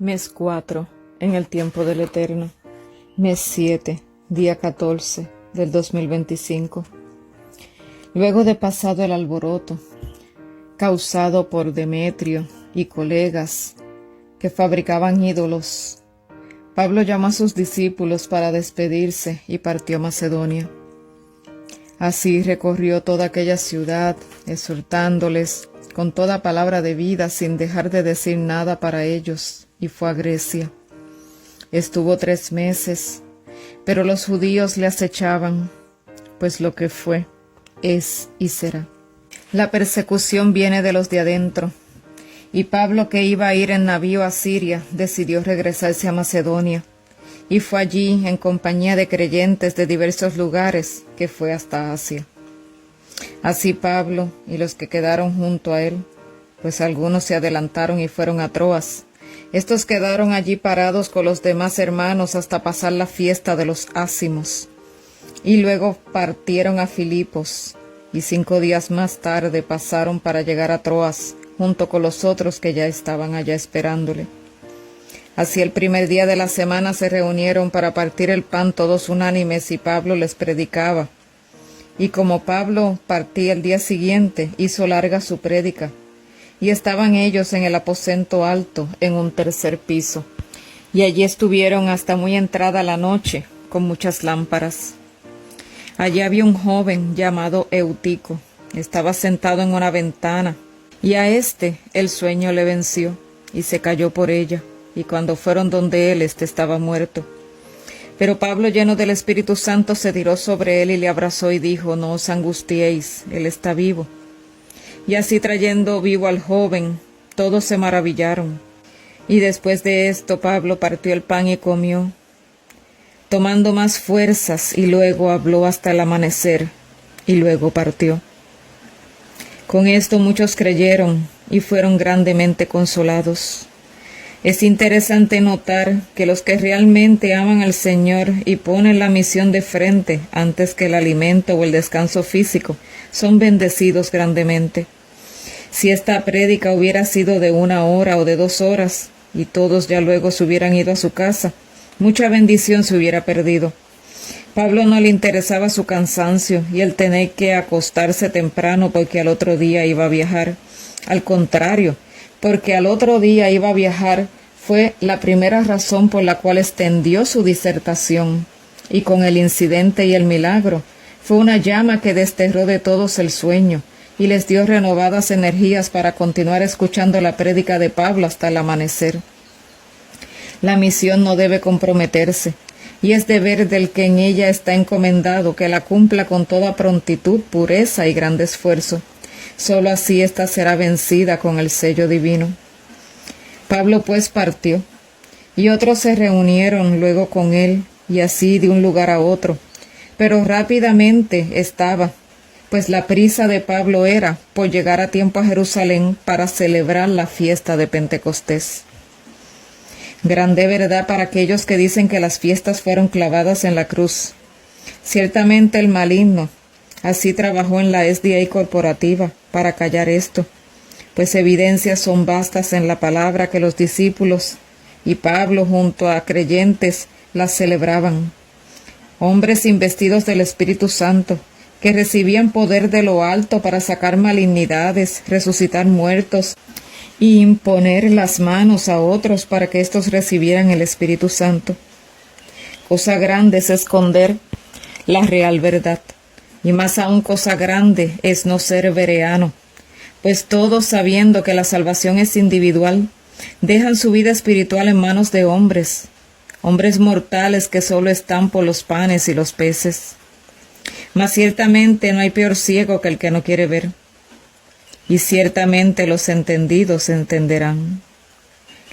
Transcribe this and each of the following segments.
Mes 4, en el tiempo del Eterno. Mes 7, día 14 del 2025. Luego de pasado el alboroto, causado por Demetrio y colegas que fabricaban ídolos, Pablo llamó a sus discípulos para despedirse y partió a Macedonia. Así recorrió toda aquella ciudad, exhortándoles con toda palabra de vida sin dejar de decir nada para ellos, y fue a Grecia. Estuvo 3 meses, pero los judíos le acechaban, pues lo que fue, es y será. La persecución viene de los de adentro, y Pablo, que iba a ir en navío a Siria, decidió regresarse a Macedonia, y fue allí en compañía de creyentes de diversos lugares, que fue hasta Asia. Así Pablo y los que quedaron junto a él, pues algunos se adelantaron y fueron a Troas. Estos quedaron allí parados con los demás hermanos hasta pasar la fiesta de los ácimos, y luego partieron a Filipos, y 5 días más tarde pasaron para llegar a Troas, junto con los otros que ya estaban allá esperándole. Así el primer día de la semana se reunieron para partir el pan todos unánimes, y Pablo les predicaba. Y como Pablo partía el día siguiente, hizo larga su prédica, y estaban ellos en el aposento alto, en un 3er piso, y allí estuvieron hasta muy entrada la noche, con muchas lámparas. Allí había un joven llamado Eutico, estaba sentado en una ventana, y a el sueño le venció, y se cayó por ella, y cuando fueron donde él, estaba muerto. Pero Pablo, lleno del Espíritu Santo, se tiró sobre él y le abrazó y dijo: no os angustiéis, él está vivo. Y así, trayendo vivo al joven, todos se maravillaron. Y después de esto Pablo partió el pan y comió, tomando más fuerzas, y luego habló hasta el amanecer, y luego partió. Con esto muchos creyeron y fueron grandemente consolados. Es interesante notar que los que realmente aman al Señor y ponen la misión de frente antes que el alimento o el descanso físico, son bendecidos grandemente. Si esta prédica hubiera sido de 1 hora o de 2 horas, y todos ya luego se hubieran ido a su casa, mucha bendición se hubiera perdido. Pablo no le interesaba su cansancio y el tener que acostarse temprano porque al otro día iba a viajar. Al contrario, porque al otro día iba a viajar, fue la primera razón por la cual extendió su disertación, y con el incidente y el milagro, fue una llama que desterró de todos el sueño, y les dio renovadas energías para continuar escuchando la prédica de Pablo hasta el amanecer. La misión no debe comprometerse, y es deber del que en ella está encomendado que la cumpla con toda prontitud, pureza y grande esfuerzo. Solo así ésta será vencida con el sello divino. Pablo pues partió, y otros se reunieron luego con él, y así de un lugar a otro. Pero rápidamente estaba, pues la prisa de Pablo era por llegar a tiempo a Jerusalén para celebrar la fiesta de Pentecostés. Grande verdad para aquellos que dicen que las fiestas fueron clavadas en la cruz. Ciertamente el maligno así trabajó en la SDA corporativa para callar esto, pues evidencias son vastas en la palabra que los discípulos y Pablo junto a creyentes las celebraban. Hombres investidos del Espíritu Santo, que recibían poder de lo alto para sacar malignidades, resucitar muertos y imponer las manos a otros para que éstos recibieran el Espíritu Santo. Cosa grande es esconder la real verdad. Y más aún cosa grande es no ser bereano, pues todos, sabiendo que la salvación es individual, dejan su vida espiritual en manos de hombres mortales que solo están por los panes y los peces. Mas ciertamente no hay peor ciego que el que no quiere ver, y ciertamente los entendidos entenderán.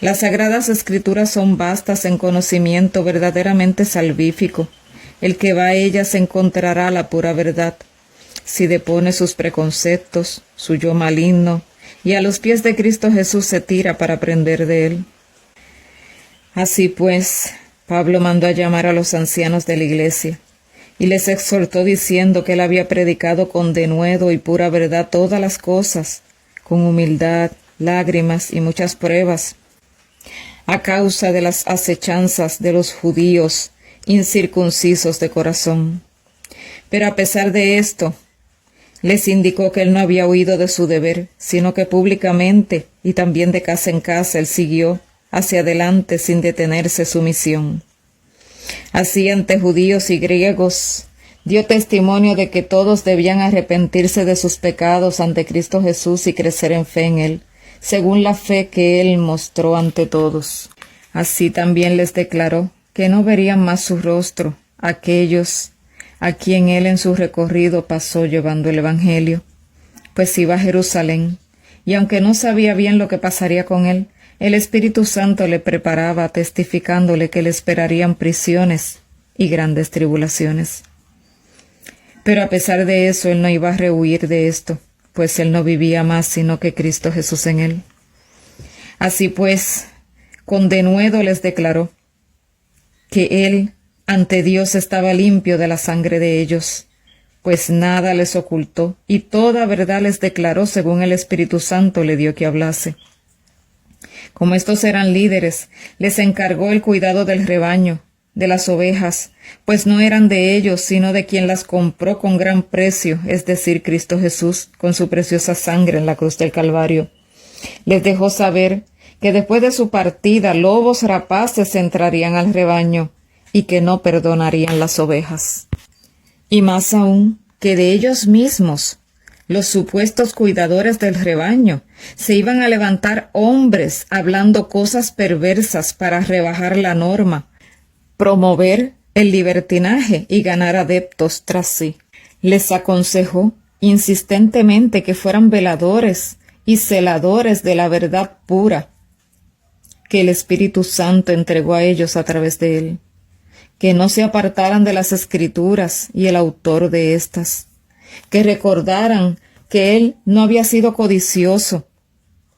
Las Sagradas Escrituras son vastas en conocimiento verdaderamente salvífico. El que va a ellas encontrará la pura verdad, si depone sus preconceptos, su yo maligno, y a los pies de Cristo Jesús se tira para aprender de él. Así pues, Pablo mandó a llamar a los ancianos de la iglesia, y les exhortó diciendo que él había predicado con denuedo y pura verdad todas las cosas, con humildad, lágrimas y muchas pruebas, a causa de las acechanzas de los judíos incircuncisos de corazón. Pero a pesar de esto, les indicó que él no había huido de su deber, sino que públicamente y también de casa en casa él siguió hacia adelante sin detenerse su misión. Así ante judíos y griegos dio testimonio de que todos debían arrepentirse de sus pecados ante Cristo Jesús y crecer en fe en él, según la fe que él mostró ante todos. Así también les declaró que no verían más su rostro aquellos a quien él en su recorrido pasó llevando el Evangelio, pues iba a Jerusalén, y aunque no sabía bien lo que pasaría con él, el Espíritu Santo le preparaba testificándole que le esperarían prisiones y grandes tribulaciones. Pero a pesar de eso, él no iba a rehuir de esto, pues él no vivía más sino que Cristo Jesús en él. Así pues, con denuedo les declaró que él ante Dios estaba limpio de la sangre de ellos, pues nada les ocultó, y toda verdad les declaró según el Espíritu Santo le dio que hablase. Como estos eran líderes, les encargó el cuidado del rebaño, de las ovejas, pues no eran de ellos, sino de quien las compró con gran precio, es decir, Cristo Jesús, con su preciosa sangre en la cruz del Calvario. Les dejó saber que después de su partida lobos rapaces entrarían al rebaño, y que no perdonarían las ovejas. Y más aún, que de ellos mismos, los supuestos cuidadores del rebaño, se iban a levantar hombres hablando cosas perversas para rebajar la norma, promover el libertinaje y ganar adeptos tras sí. Les aconsejó insistentemente que fueran veladores y celadores de la verdad pura que el Espíritu Santo entregó a ellos a través de él, que no se apartaran de las Escrituras y el autor de éstas, que recordaran que él no había sido codicioso,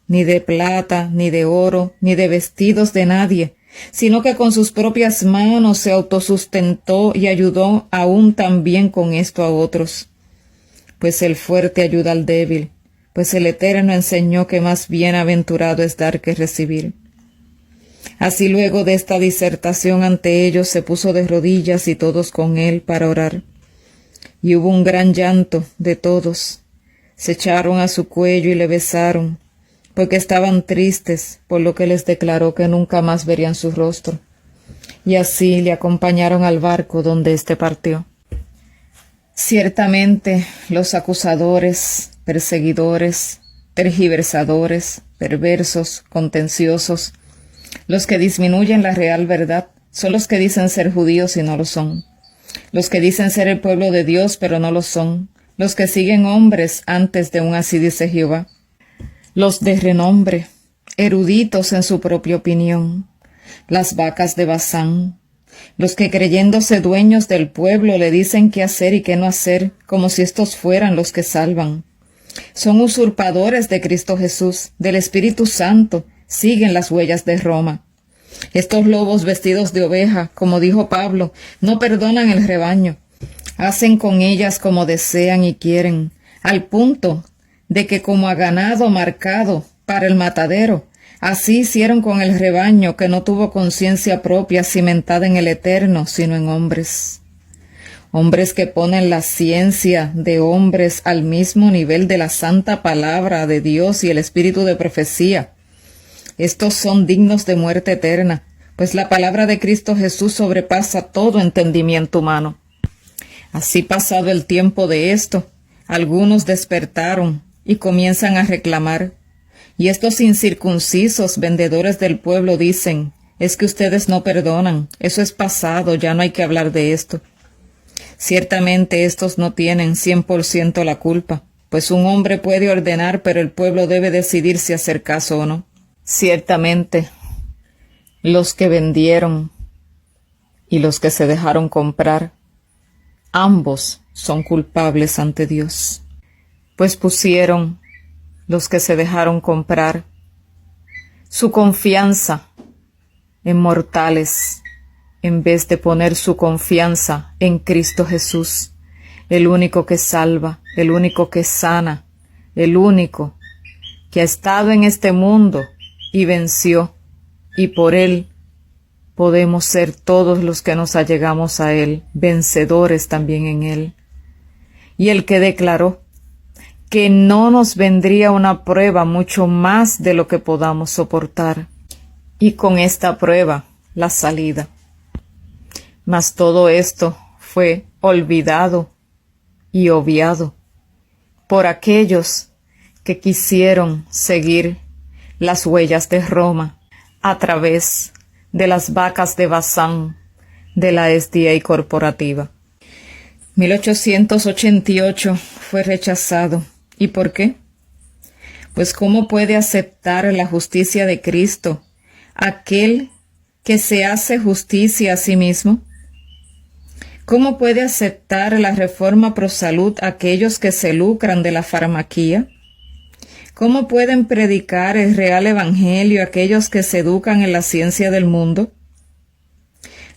ni de plata, ni de oro, ni de vestidos de nadie, sino que con sus propias manos se autosustentó y ayudó aún también con esto a otros. Pues el fuerte ayuda al débil, pues el Eterno enseñó que más bienaventurado es dar que recibir. Así luego de esta disertación ante ellos se puso de rodillas y todos con él para orar. Y hubo un gran llanto de todos. Se echaron a su cuello y le besaron, porque estaban tristes, por lo que les declaró que nunca más verían su rostro. Y así le acompañaron al barco donde éste partió. Ciertamente los acusadores, perseguidores, tergiversadores, perversos, contenciosos, los que disminuyen la real verdad, son los que dicen ser judíos y no lo son. Los que dicen ser el pueblo de Dios, pero no lo son. Los que siguen hombres antes de un así dice Jehová. Los de renombre, eruditos en su propia opinión. Las vacas de Basán. Los que creyéndose dueños del pueblo le dicen qué hacer y qué no hacer, como si estos fueran los que salvan. Son usurpadores de Cristo Jesús, del Espíritu Santo, siguen las huellas de Roma. Estos lobos vestidos de oveja, como dijo Pablo, no perdonan el rebaño. Hacen con ellas como desean y quieren, al punto de que como a ganado marcado para el matadero, así hicieron con el rebaño que no tuvo conciencia propia cimentada en el Eterno, sino en hombres. Hombres que ponen la ciencia de hombres al mismo nivel de la santa palabra de Dios y el espíritu de profecía. Estos son dignos de muerte eterna, pues la palabra de Cristo Jesús sobrepasa todo entendimiento humano. Así pasado el tiempo de esto, algunos despertaron y comienzan a reclamar. Y estos incircuncisos vendedores del pueblo dicen, es que ustedes no perdonan, eso es pasado, ya no hay que hablar de esto. Ciertamente estos no tienen 100% la culpa, pues un hombre puede ordenar, pero el pueblo debe decidir si hacer caso o no. Ciertamente, los que vendieron y los que se dejaron comprar, ambos son culpables ante Dios, pues pusieron los que se dejaron comprar su confianza en mortales en vez de poner su confianza en Cristo Jesús, el único que salva, el único que sana, el único que ha estado en este mundo y venció y por Él podemos ser todos los que nos allegamos a Él, vencedores también en Él. Y el que declaró que no nos vendría una prueba mucho más de lo que podamos soportar, y con esta prueba la salida. Mas todo esto fue olvidado y obviado por aquellos que quisieron seguir las huellas de Roma a través de las vacas de Basán de la SDA corporativa. 1888 fue rechazado. ¿Y por qué? Pues ¿cómo puede aceptar la justicia de Cristo aquel que se hace justicia a sí mismo? ¿Cómo puede aceptar la reforma pro salud aquellos que se lucran de la farmaquía? ¿Cómo pueden predicar el real evangelio aquellos que se educan en la ciencia del mundo?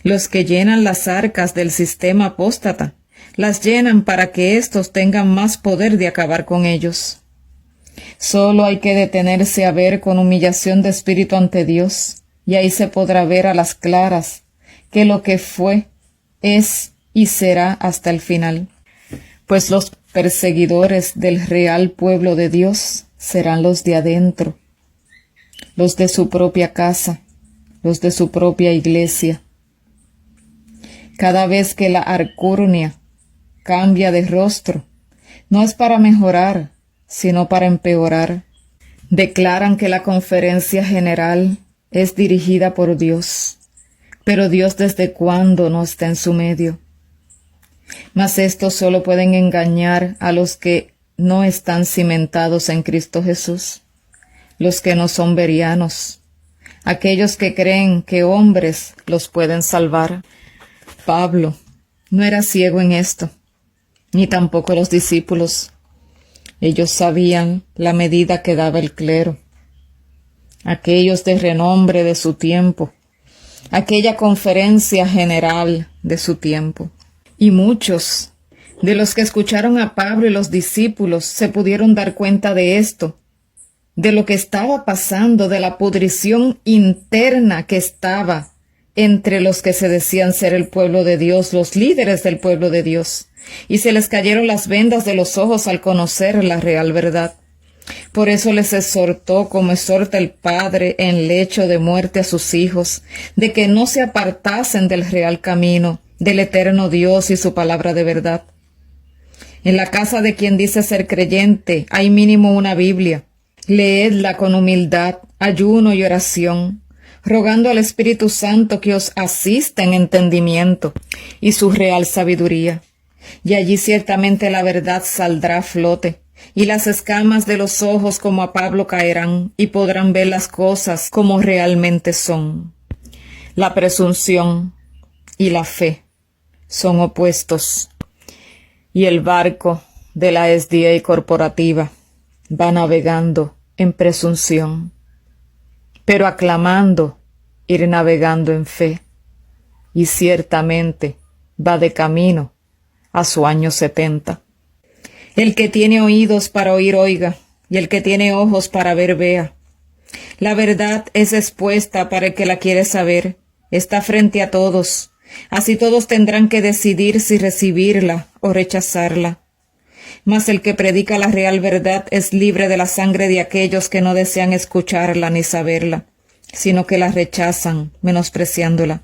Los que llenan las arcas del sistema apóstata las llenan para que éstos tengan más poder de acabar con ellos. Solo hay que detenerse a ver con humillación de espíritu ante Dios, y ahí se podrá ver a las claras que lo que fue, es y será hasta el final. Pues los perseguidores del real pueblo de Dios serán los de adentro, los de su propia casa, los de su propia iglesia. Cada vez que la arcurnia cambia de rostro, no es para mejorar, sino para empeorar. Declaran que la conferencia general es dirigida por Dios, pero Dios ¿desde cuándo no está en su medio? Mas estos solo pueden engañar a los que no están cimentados en Cristo Jesús, los que no son berianos, aquellos que creen que hombres los pueden salvar. Pablo no era ciego en esto, ni tampoco los discípulos. Ellos sabían la medida que daba el clero, aquellos de renombre de su tiempo, aquella conferencia general de su tiempo. Y muchos de los que escucharon a Pablo y los discípulos se pudieron dar cuenta de esto, de lo que estaba pasando, de la pudrición interna que estaba entre los que se decían ser el pueblo de Dios, los líderes del pueblo de Dios, y se les cayeron las vendas de los ojos al conocer la real verdad. Por eso les exhortó, como exhorta el Padre en lecho de muerte a sus hijos, de que no se apartasen del real camino, del eterno Dios y su palabra de verdad. En la casa de quien dice ser creyente hay mínimo una Biblia. Leedla con humildad, ayuno y oración, rogando al Espíritu Santo que os asista en entendimiento y su real sabiduría. Y allí ciertamente la verdad saldrá a flote, y las escamas de los ojos como a Pablo caerán, y podrán ver las cosas como realmente son. La presunción y la fe son opuestos, y el barco de la SDA corporativa va navegando en presunción, pero aclamando ir navegando en fe, y ciertamente va de camino a su año 70. El que tiene oídos para oír, oiga, y el que tiene ojos para ver, vea. La verdad es expuesta para el que la quiere saber, está frente a todos, así todos tendrán que decidir si recibirla o rechazarla. Mas el que predica la real verdad es libre de la sangre de aquellos que no desean escucharla ni saberla, sino que la rechazan, menospreciándola.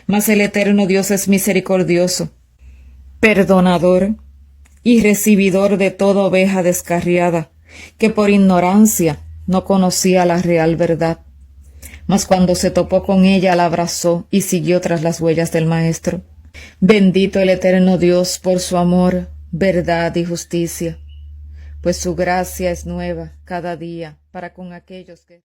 Mas el eterno Dios es misericordioso, perdonador y recibidor de toda oveja descarriada, que por ignorancia no conocía la real verdad. Mas cuando se topó con ella la abrazó y siguió tras las huellas del Maestro. Bendito el eterno Dios por su amor, verdad y justicia, pues su gracia es nueva cada día para con aquellos que